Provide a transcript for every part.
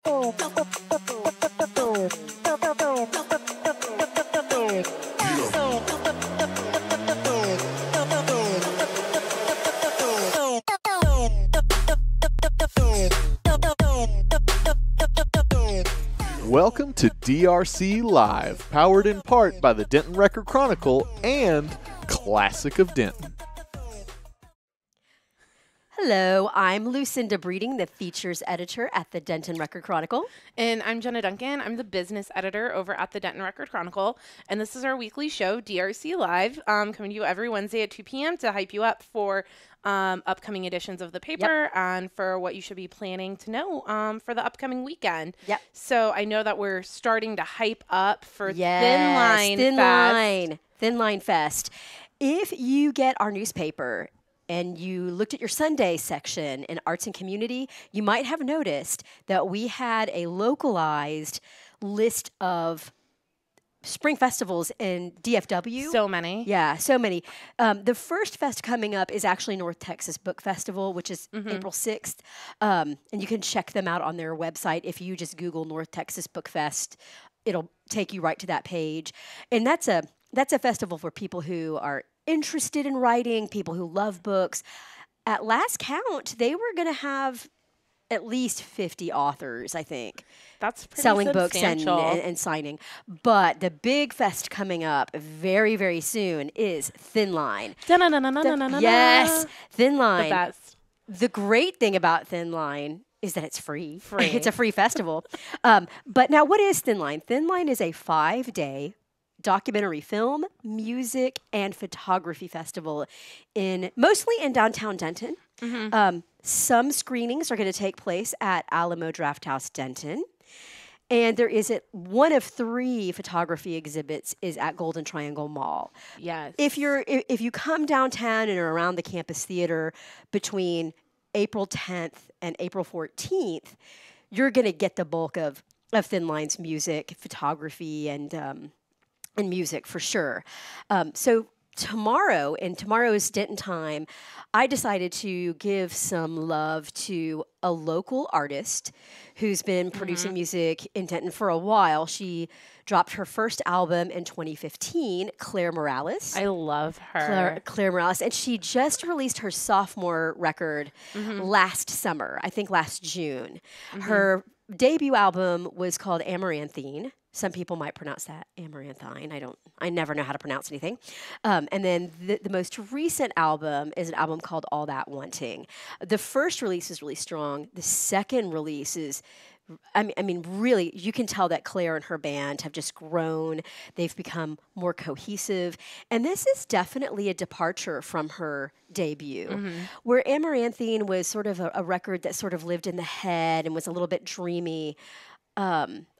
Welcome to DRC Live, powered in part by the Denton Record Chronicle and Classic of Denton. Hello, I'm Lucinda Breeding, the features editor at the Denton Record Chronicle. And I'm Jenna Duncan. I'm the business editor over at the Denton Record Chronicle. And this is our weekly show, DRC Live, coming to you every Wednesday at 2 p.m. to hype you up for upcoming editions of the paper and for what you should be planning to know for the upcoming weekend. Yep. So I know that we're starting to hype up for Yes, Thin Line Fest. If you get our newspaper and you looked at your Sunday section in Arts and Community, you might have noticed that we had a localized list of spring festivals in DFW. So many. Yeah, so many. The first fest coming up is actually North Texas Book Festival, which is April 6th. And you can check them out on their website. If you just Google North Texas Book Fest, it'll take you right to that page. And that's a festival for people who are interested in writing, people who love books. At last count, they were going to have at least 50 authors, I think. That's pretty selling books substantial. and signing. But the big fest coming up very, very soon is Thin Line. Yes, Thin Line. The best. The great thing about Thin Line is that it's free. It's a free festival. But now, what is Thin Line? Thin Line is a 5-day documentary film, music, and photography festival mostly in downtown Denton. Some screenings are going to take place at Alamo Drafthouse Denton. And there is one of 3 photography exhibits is at Golden Triangle Mall. Yes. If you come downtown and are around the campus theater between April 10th and April 14th, you're going to get the bulk of Thin Line's music, photography, and music for sure. So tomorrow, in tomorrow's Denton Time, I decided to give some love to a local artist who's been producing music in Denton for a while. She dropped her first album in 2015, Claire Morales. I love her. Claire Morales. And she just released her sophomore record last summer, I think last June. Her debut album was called Amaranthine. Some people might pronounce that amaranthine. I never know how to pronounce anything. And then the most recent album is an album called All That Wanting. The first release is really strong. The second release is, I mean, really, you can tell that Claire and her band have just grown. They've become more cohesive. And this is definitely a departure from her debut, where Amaranthine was sort of a record that sort of lived in the head and was a little bit dreamy.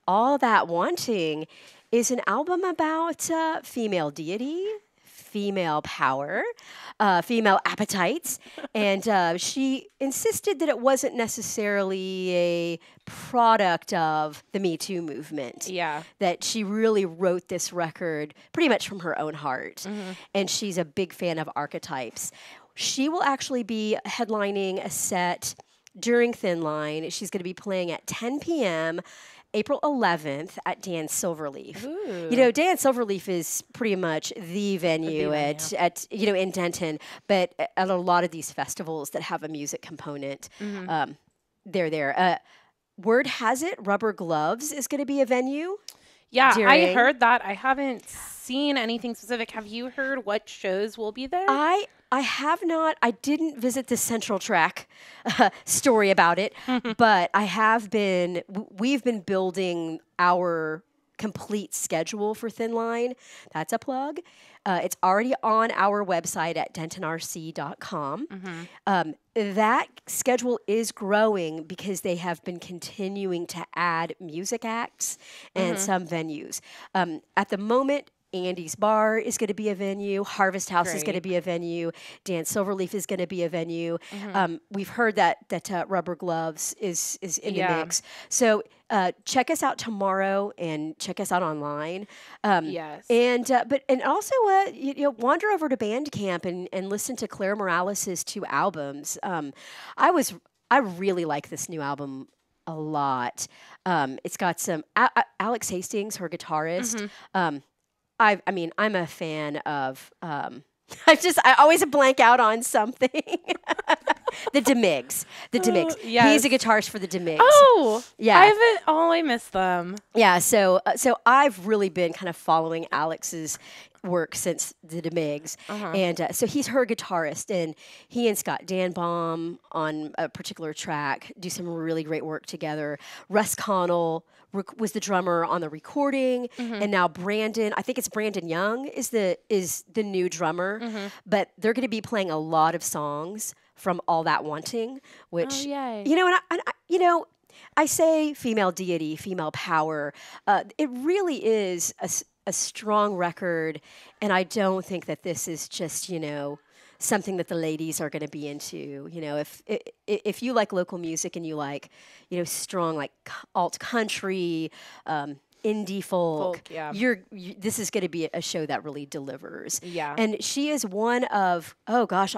All That Wanting is an album about female deity, female power, female appetites. And she insisted that it wasn't necessarily a product of the Me Too movement. Yeah. That she really wrote this record pretty much from her own heart. And she's a big fan of archetypes. She will actually be headlining a set during Thin Line. She's going to be playing at 10 p.m. April 11th at Dan Silverleaf. Ooh. You know, Dan Silverleaf is pretty much the venue at in Denton, but at a lot of these festivals that have a music component, they're there. Word has it, Rubber Gloves is going to be a venue. Yeah, I heard that. I haven't seen anything specific. Have you heard what shows will be there? I have not. I didn't visit the Central Track story about it, but I have been. We've been building our complete schedule for Thin Line. That's a plug. It's already on our website at dentonrc.com. That schedule is growing because they have been continuing to add music acts and some venues. At the moment, Andy's Bar is going to be a venue. Harvest House is going to be a venue. Dan Silverleaf is going to be a venue. We've heard that Rubber Gloves is in the mix. So check us out tomorrow and check us out online. Yes. And also wander over to Bandcamp and listen to Claire Morales' 2 albums. I really like this new album a lot. It's got some Alex Hastings, her guitarist. I mean, I'm a fan of. I always blank out on something. The DeMigs. Yes. He's a guitarist for the DeMigs. Oh, yeah. I miss them. Yeah. So I've really been kind of following Alex's work since the DeMigs, and so he's her guitarist, and he and Scott Danbaum on a particular track do some really great work together. Russ Connell was the drummer on the recording, and now Brandon, I think it's Brandon Young is the new drummer, but they're going to be playing a lot of songs from All That Wanting, which you know, and I say female deity, female power. It really is a strong record, and I don't think that this is just something that the ladies are going to be into. If you like local music and you like strong like alt country, indie folk, this is going to be a show that really delivers. Yeah. And she is one of, oh gosh,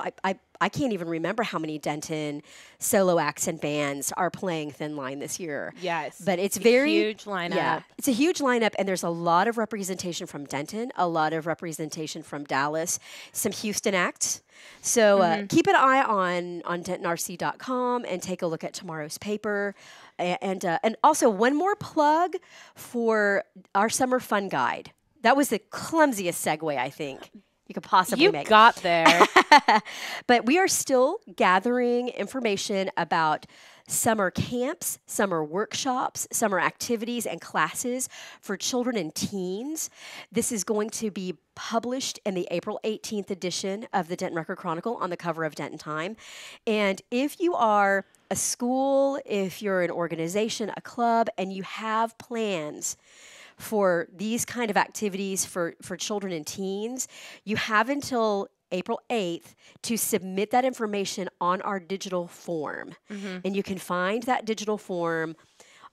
I can't even remember how many Denton solo acts and bands are playing Thin Line this year. Yes. But it's a very huge lineup. Yeah, it's a huge lineup, and there's a lot of representation from Denton, a lot of representation from Dallas, some Houston acts. So keep an eye on DentonRC.com and take a look at tomorrow's paper. And also one more plug for our summer fun guide. That was the clumsiest segue, I think, you could possibly make. You got there. But we are still gathering information about summer camps, summer workshops, summer activities and classes for children and teens. This is going to be published in the April 18th edition of the Denton Record Chronicle on the cover of Denton Time. And if you are a school, if you're an organization, a club, and you have plans for these kind of activities for children and teens, you have until April 8th to submit that information on our digital form. And you can find that digital form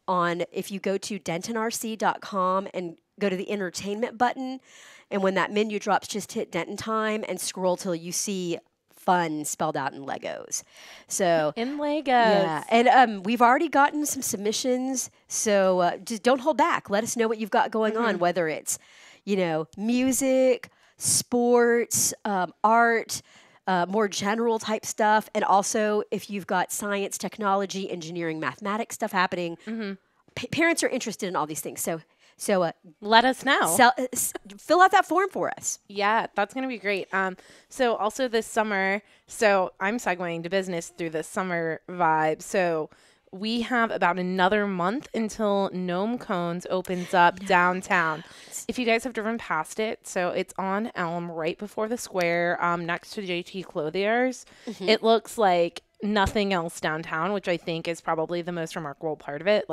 if you go to dentonrc.com and go to the entertainment button. And when that menu drops, just hit Denton Time and scroll till you see fun spelled out in Legos. So in Legos. Yeah. And we've already gotten some submissions. So just don't hold back. Let us know what you've got going on, whether it's, music, sports, art, more general type stuff. And also if you've got science, technology, engineering, mathematics stuff happening, parents are interested in all these things. So let us know. Fill out that form for us. Yeah, that's going to be great. So also this summer, so I'm segueing to business through the summer vibe. So we have about another month until Gnome Cones opens up downtown. If you guys have driven past it, so it's on Elm right before the square, next to JT Clothiers. It looks like nothing else downtown, which I think is probably the most remarkable part of it.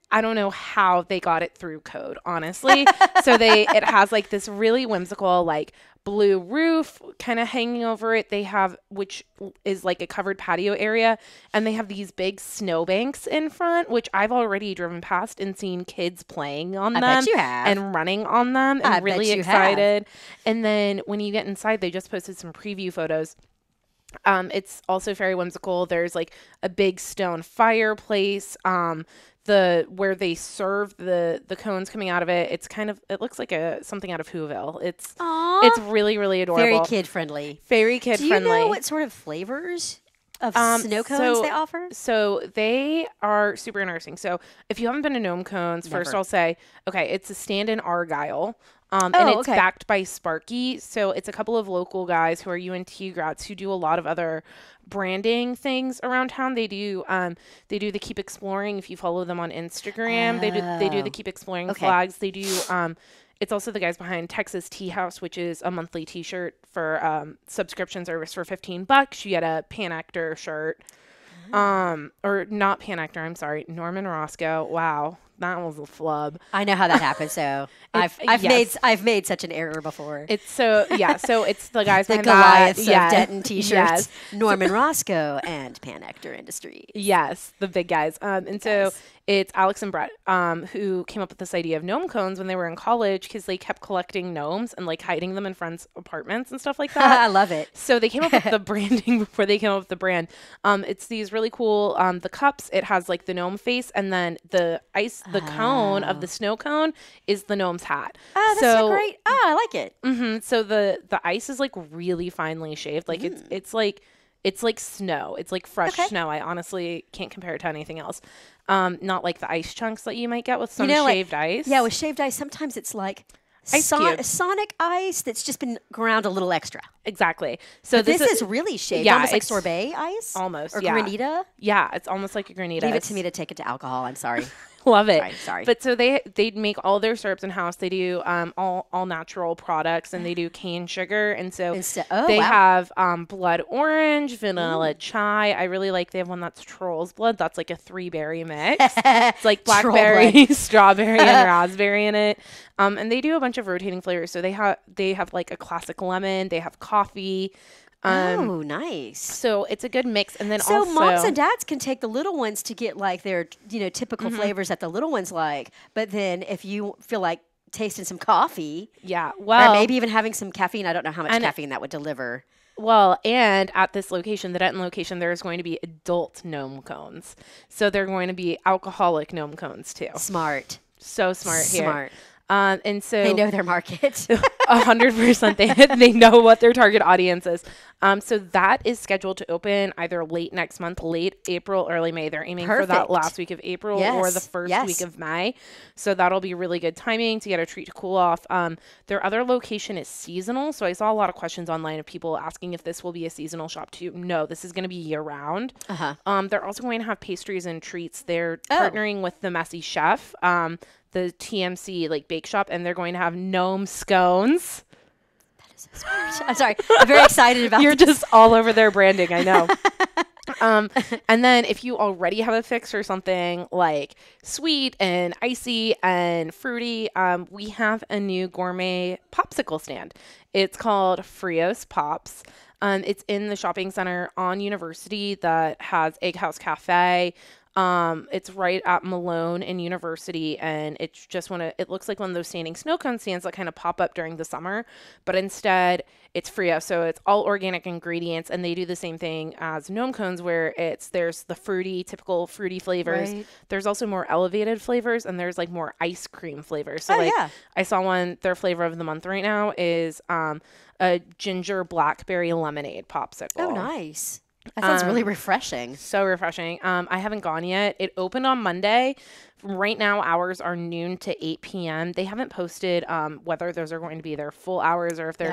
I don't know how they got it through code, honestly. So it has like this really whimsical, like blue roof kind of hanging over it. They have, which is like a covered patio area. And they have these big snowbanks in front, which I've already driven past and seen kids playing on them. I bet you have. And running on them. And really excited. And then when you get inside, they just posted some preview photos. It's also very whimsical. There's like a big stone fireplace. Where they serve the cones coming out of it, it looks like something out of Whoville. It's really, really adorable. Very kid friendly. Very kid friendly. Do you know what sort of flavors of snow cones they offer? So they are super interesting. So if you haven't been to Gnome Cones, first I'll say, okay, it's a stand in Argyle. And it's backed by Sparky. So it's a couple of local guys who are UNT grads who do a lot of other branding things around town. They do the Keep Exploring. If you follow them on Instagram, they do the Keep Exploring flags. They do it's also the guys behind Texas Tea House, which is a monthly t-shirt for subscription service for $15. You get a Pan Actor shirt. Or not Pan Actor, I'm sorry, Norman Roscoe. Wow. That was a flub. I know how that happened. So I've made such an error before. It's so it's the guys the behind Goliaths that. of Denton t-shirts. Yes. Norman Roscoe and Pan Actor Industries. Yes, the big guys. So It's Alex and Brett, who came up with this idea of gnome cones when they were in college because they kept collecting gnomes and like hiding them in friends' apartments and stuff like that. I love it. So they came up with the branding before they came up with the brand. It's these really cool, the cups, it has like the gnome face, and then the cone of the snow cone is the gnome's hat. Oh, that's so great. Oh, I like it. So the ice is like really finely shaved. Like it's like snow. It's like fresh snow. I honestly can't compare it to anything else. Not like the ice chunks that you might get with some shaved ice. Yeah, with shaved ice, sometimes it's like Sonic ice that's just been ground a little extra. Exactly. So this is really shaved. Yeah, almost like sorbet ice? Almost, or granita? Yeah, it's almost like a granita. Leave it to me to take it to alcohol. I'm sorry. Love it. Sorry. But so they make all their syrups in house. They do all natural products, and they do cane sugar, and so they have blood orange, vanilla chai. I really like. They have one that's troll's blood. That's like a 3-berry mix. It's like blackberry, strawberry, and raspberry in it. And they do a bunch of rotating flavors. So they have like a classic lemon. They have coffee. Oh, nice. So it's a good mix. And then so also moms and dads can take the little ones to get like their, typical flavors that the little ones like. But then if you feel like tasting some coffee. Yeah. Well, or maybe even having some caffeine. I don't know how much caffeine that would deliver. Well, and at this location, the Denton location, there's going to be adult gnome cones. So they're going to be alcoholic gnome cones too. Smart. So smart here. Smart. And so they know their market. 100%. They know what their target audience is. So that is scheduled to open either late next month, late April, early May. They're aiming for that last week of April or the first week of May. So that'll be really good timing to get a treat to cool off. Their other location is seasonal. So I saw a lot of questions online of people asking if this will be a seasonal shop too. No, this is going to be year round. They're also going to have pastries and treats. They're partnering with the Messy Chef, the TMC like bake shop, and they're going to have gnome scones. That is so smart. I'm sorry. I'm very excited about You're just all over their branding, I know. And then if you already have a fix for something like sweet and icy and fruity, we have a new gourmet popsicle stand. It's called Frios Pops. It's in the shopping center on University that has Egg House Cafe. It's right at Malone and University, and it's just it looks like one of those standing snow cone stands that kind of pop up during the summer, but instead it's Frio. So it's all organic ingredients, and they do the same thing as gnome cones where there's the typical fruity flavors. Right. There's also more elevated flavors, and there's like more ice cream flavors. So I saw their flavor of the month right now is, a ginger blackberry lemonade popsicle. Oh, nice. That sounds really refreshing. So refreshing. I haven't gone yet. It opened on Monday. Right now, hours are noon to 8 p.m. They haven't posted whether those are going to be their full hours or if they're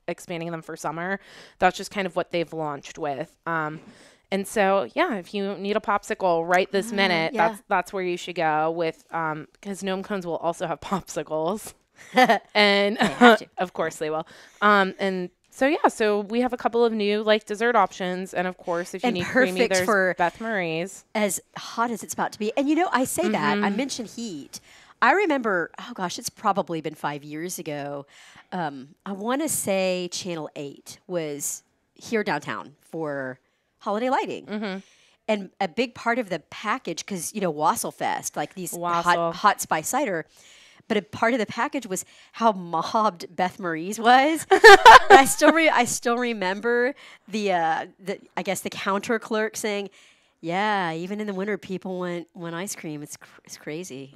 expanding them for summer. That's just kind of what they've launched with. And so, if you need a popsicle right this minute, that's where you should go with, because gnome cones will also have popsicles. And of course they will. So we have a couple of new like dessert options, and of course if you need creamy, there's for Beth Marie's. As hot as it's about to be, and I say that I mentioned heat. I remember, oh gosh, it's probably been 5 years ago. I want to say Channel 8 was here downtown for holiday lighting, and a big part of the package, because Wassail Fest, like these hot spice cider. But a part of the package was how mobbed Beth Marie's was. I still remember the I guess the counter clerk saying, "Yeah, even in the winter, people want ice cream. It's crazy."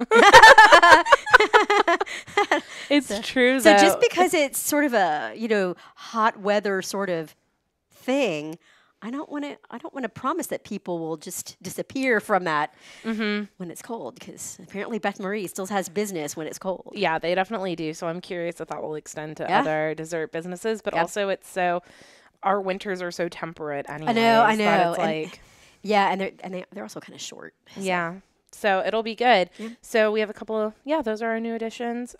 It's true. So just because it's sort of a hot weather sort of thing, I don't want to promise that people will just disappear from that when it's cold, because apparently Beth Marie still has business when it's cold. Yeah, they definitely do. So I'm curious if that will extend to other dessert businesses. But also, our winters are so temperate anyway. I know. And they're also kind of short. So. Yeah. So it'll be good. Yeah. So we have a couple of those are our new additions.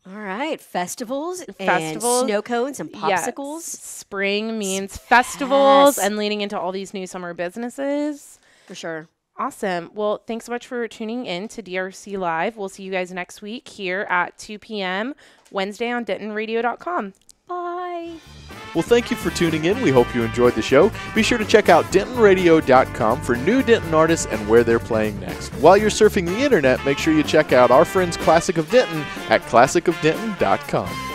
All right, festivals and snow cones and popsicles. Yes. Spring means festivals and leading into all these new summer businesses. For sure. Awesome. Well, thanks so much for tuning in to DRC Live. We'll see you guys next week here at 2 p.m. Wednesday on DentonRadio.com. Bye. Bye. Well, thank you for tuning in. We hope you enjoyed the show. Be sure to check out DentonRadio.com for new Denton artists and where they're playing next. While you're surfing the internet, make sure you check out our friends Classic of Denton at ClassicofDenton.com.